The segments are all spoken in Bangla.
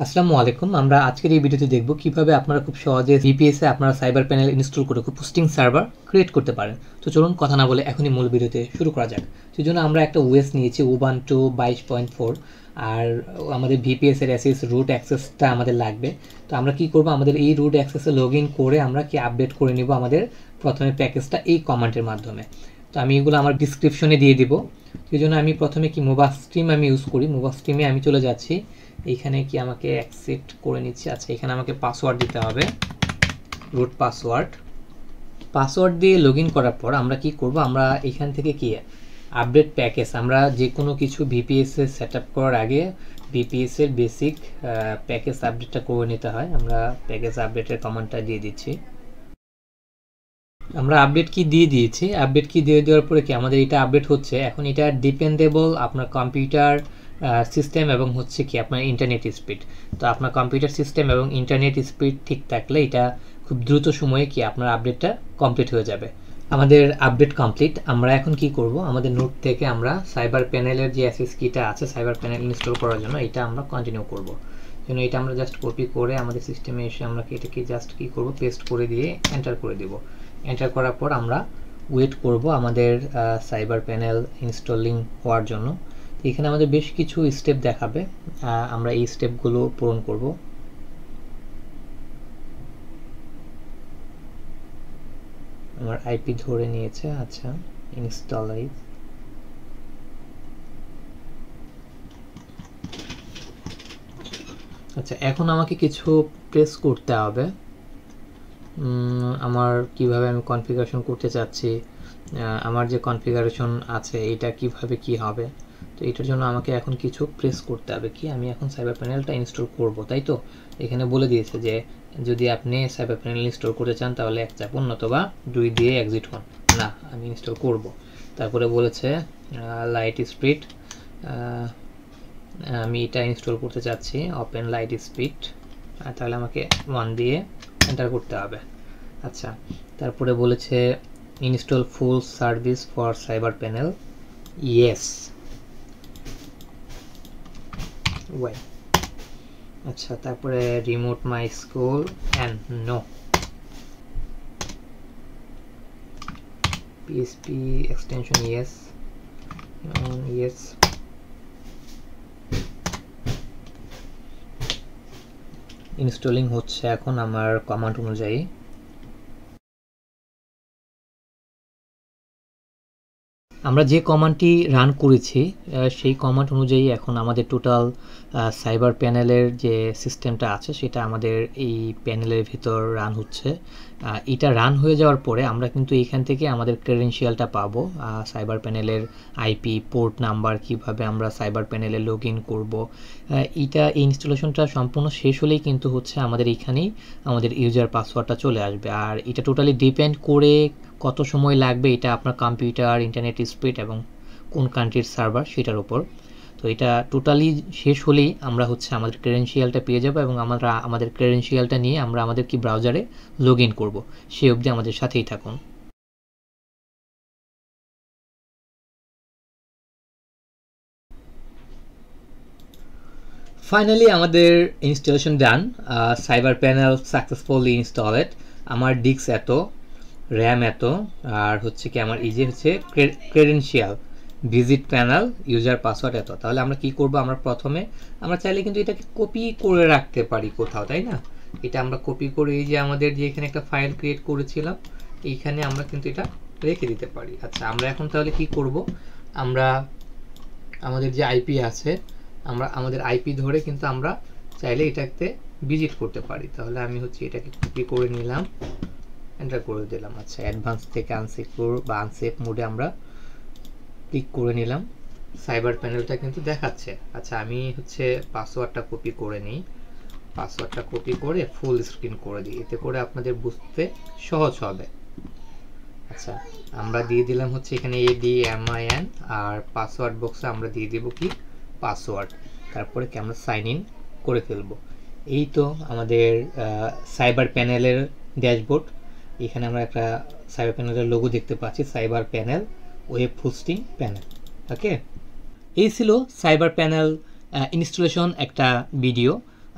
আসসালামু আলাইকুম। আমরা আজকের এই ভিডিওতে দেখব কিভাবে আপনারা খুব সহজে VPS এ আপনারা সাইবার প্যানেল ইনস্টল করে খুব হোস্টিং সার্ভার ক্রিয়েট করতে পারেন। তো চলুন কথা না বলে এখনই মূল ভিডিওতে শুরু করা যাক। সেজন্য আমরা একটা ওএস নিয়েছি উবান্টু 22.4 আর আমাদের VPS এর অ্যাসেস রুট অ্যাক্সেসটা আমাদের লাগবে। তো আমরা কি করব, আমাদের এই রুট অ্যাক্সেসে লগইন করে আমরা কি আপডেট করে নিব আমাদের প্রথমে প্যাকেজটা এই কমান্ডের মাধ্যমে। তো আমি এগুলো আমার ডিসক্রিপশনে দিয়ে দিব। সেই জন্য আমি প্রথমে কি মোবা স্ট্রিম আমি ইউজ করি, মোবা স্ট্রিমে আমি চলে যাচ্ছি। এইখানে কি আমাকে অ্যাকসেপ্ট করে নিচ্ছি। আচ্ছা, এখানে আমাকে পাসওয়ার্ড দিতে হবে, রুট পাসওয়ার্ড দিয়ে লগইন করার পর আমরা কি করব, আমরা এখান থেকে কি আপডেট প্যাকেজ, আমরা যে কোনো কিছু ভিপিএস এ সেট আপ করার আগে ভিপিএস এর বেসিক প্যাকেজ আপডেটটা করে নিতে হয়। আমরা প্যাকেজ আপডেটের কমান্ডটা দিয়ে দিচ্ছি। আমরা আপডেট কি দিয়ে দিয়েছি। আপডেট কি দিয়ে দেওয়ার পরে কি আমাদের এটা আপডেট হচ্ছে। এখন এটা ডিপেন্ডেবল আপনার কম্পিউটার সিস্টেম এবং হচ্ছে কি আপনার ইন্টারনেট স্পিড। তো আপনার কম্পিউটার সিস্টেম এবং ইন্টারনেট স্পিড ঠিক থাকলে এটা খুব দ্রুত সময়ে কি আপনার আপডেটটা কমপ্লিট হয়ে যাবে। আমাদের আপডেট কমপ্লিট। আমরা এখন কি করব, আমাদের নোট থেকে আমরা সাইবার প্যানেলের যে অ্যাসেস কিটা আছে সাইবার প্যানেল ইনস্টল করার জন্য এটা আমরা কন্টিনিউ করব। জন্য এটা আমরা জাস্ট কপি করে আমাদের সিস্টেমে এসে আমরা এটাকে জাস্ট কি করব, পেস্ট করে দিয়ে এন্টার করে দেব। এন্টার করার পর আমরা ওয়েট করব আমাদের সাইবার প্যানেল ইনস্টলিং হওয়ার জন্য। এখানে আমাদের বেশ কিছু স্টেপ দেখাবে, আমরা এই স্টেপগুলো পূরণ করব। আমার আইপি ধরে নিয়েছে। আচ্ছা, ইনস্টলাইজ। আচ্ছা, এখন আমাকে কিছু প্রেস করতে হবে। আমার কিভাবে আমি কনফিগারেশন করতে চাচ্ছি, আমার যে কনফিগারেশন আছে এটা কিভাবে কি হবে। তো এটার জন্য আমাকে এখন কিছু প্রেস করতে হবে। কি আমি এখন সাইবার প্যানেলটা ইনস্টল করব, তাই তো এখানে বলে দিয়েছে যে যদি আপনি সাইবার প্যানেল ইনস্টল করতে চান তাহলে 1 চাপুন, নতুবা 2 দিয়ে এক্সিট হন। না, আমি ইনস্টল করব। তারপরে বলেছে লাইট স্পিড, আমি এটা ইনস্টল করতে চাচ্ছি ওপেন লাইট স্পিড, তাহলে আমাকে 1 দিয়ে এন্টার করতে হবে। আচ্ছা, তারপরে বলেছে install full service for cyber panel, yes. Y. আচ্ছা, তারপরে remote my school and no. PSP extension yes, yes. Installing হচ্ছে এখন আমার কমান্ড অনুযায়ী। আমরা যে কমান্ডটি রান করেছি সেই কমান্ড অনুযায়ী এখন আমাদের টোটাল সাইবার প্যানেলের যে সিস্টেমটা আছে সেটা আমাদের এই প্যানেলের ভিতর রান হচ্ছে। এটা রান হয়ে যাওয়ার পরে আমরা কিন্তু এখান থেকে আমাদের ক্রেডেনশিয়ালটা পাবো, সাইবার প্যানেলের আইপি পোর্ট নাম্বার, কিভাবে আমরা সাইবার প্যানেলে লগ ইন করবো। এটা এই ইনস্টলেশনটা সম্পূর্ণ শেষ হলেই কিন্তু হচ্ছে আমাদের এখানেই আমাদের ইউজার পাসওয়ার্ডটা চলে আসবে। আর এটা টোটালি ডিপেন্ড করে কত সময় লাগবে এটা আপনার কম্পিউটার, ইন্টারনেট স্পিড এবং কোন কান্ট্রির সার্ভার সেটার উপর। তো এটা টোটালি শেষ হলেই আমরা হচ্ছে আমাদের ক্রেডেনশিয়ালটা পেয়ে যাব এবং আমরা আমাদের ক্রেডেনশিয়ালটা নিয়ে আমরা আমাদের কি ব্রাউজারে লগ ইন করবো। সেই অবধি আমাদের সাথেই থাকুন। ফাইনালি আমাদের ইনস্টলেশন ডান, সাইবার প্যানেল সাকসেসফুলি ইনস্টলেড। আমার ডিস্ক এত, র্যাম এত, আর হচ্ছে কি আমার এই যে হচ্ছে credential, visit panel, user password এত। তাহলে আমরা কি করব, আমরা প্রথমে আমরা চাইলে কিন্তু এটাকে কপি করে রাখতে পারি কোথাও, তাই না। এটা আমরা কপি করে এই যে আমাদের যে এখানে একটা ফাইল ক্রিয়েট করেছিলাম এইখানে আমরা কিন্তু এটা রেখে দিতে পারি। আচ্ছা, আমরা এখন তাহলে কি করব, আমরা আমাদের যে আইপি আছে আমরা আমাদের আইপি ধরে কিন্তু আমরা চাইলে এটাতে ভিজিট করতে পারি। তাহলে আমি হচ্ছে এটাকে কপি করে নিলাম, এন্টার করে দিলাম। আচ্ছা, অ্যাডভান্স থেকে আনসিকিউর বা আনসেফ মোডে আমরা ক্লিক করে নিলাম। সাইবার প্যানেলটা কিন্তু দেখাচ্ছে। আচ্ছা, আমি হচ্ছে পাসওয়ার্ডটা কপি করে নিই, পাসওয়ার্ডটা কপি করে ফুল স্ক্রিন করে দিই, এতে করে আপনাদের বুঝতে সহজ হবে। আচ্ছা, আমরা দিয়ে দিলাম হচ্ছে এখানে ADMIN, আর পাসওয়ার্ড বক্সে আমরা দিয়ে দেব কি পাসওয়ার্ড, তারপরে কি আমরা সাইন ইন করে ফেলবো। এই তো আমাদের সাইবার প্যানেলের ড্যাশবোর্ড। এখানে আমরা একটা সাইবার প্যানেলের লোগো দেখতে পাচ্ছি, cyber panel web hosting panel. Okay, এই ছিল সাইবার প্যানেল ইনস্টলেশন একটা ভিডিও।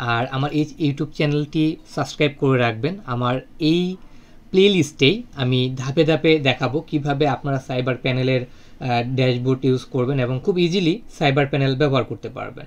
আর আমার এই ইউটিউব চ্যানেলটি সাবস্ক্রাইব করে রাখবেন। আমার এই প্লেলিস্টেই আমি ধাপে ধাপে দেখাবো কিভাবে আপনারা সাইবার প্যানেলের ড্যাশবোর্ড ইউজ করবেন এবং খুব ইজিলি সাইবার প্যানেল ব্যবহার করতে পারবেন।